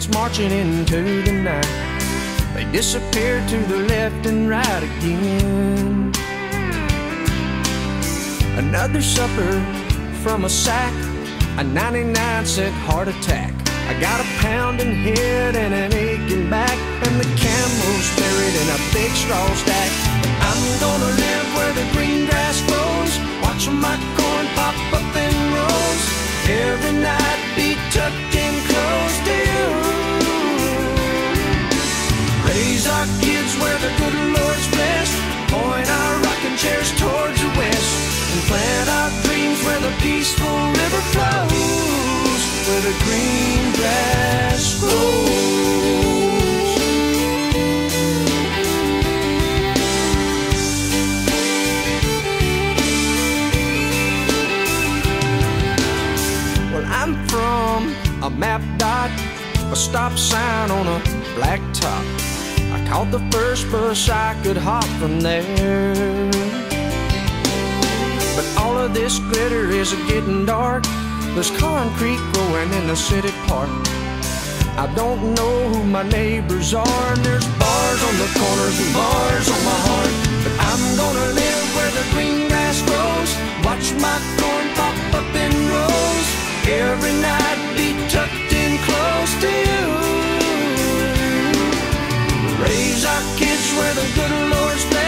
Patriots marching into the night. They disappear to the left and right again. Another supper from a sack, a 99-cent heart attack. I got a pounding head and an aching back, and the camel's buried in a big straw stack. I'm gonna live where the green grass grows, watching my corn pop up in rows. Every night be tucked in close to you. Raise our kids where the good Lord's blessed, point our rocking chairs towards the west, and plant our dreams where the peaceful river flows, where the green grass grows. Well, I'm from a map dot, a stop sign on a black top. I caught the first bus I could hop from there. But all of this glitter is getting dark. There's concrete growing in the city park. I don't know who my neighbors are, and there's bars on the corners and bars on my heart. But I'm gonna live where the green grass grows, watch my corn pop up in rows. Every night be tucked in close to you. Raise our kids where the good Lord's blessed,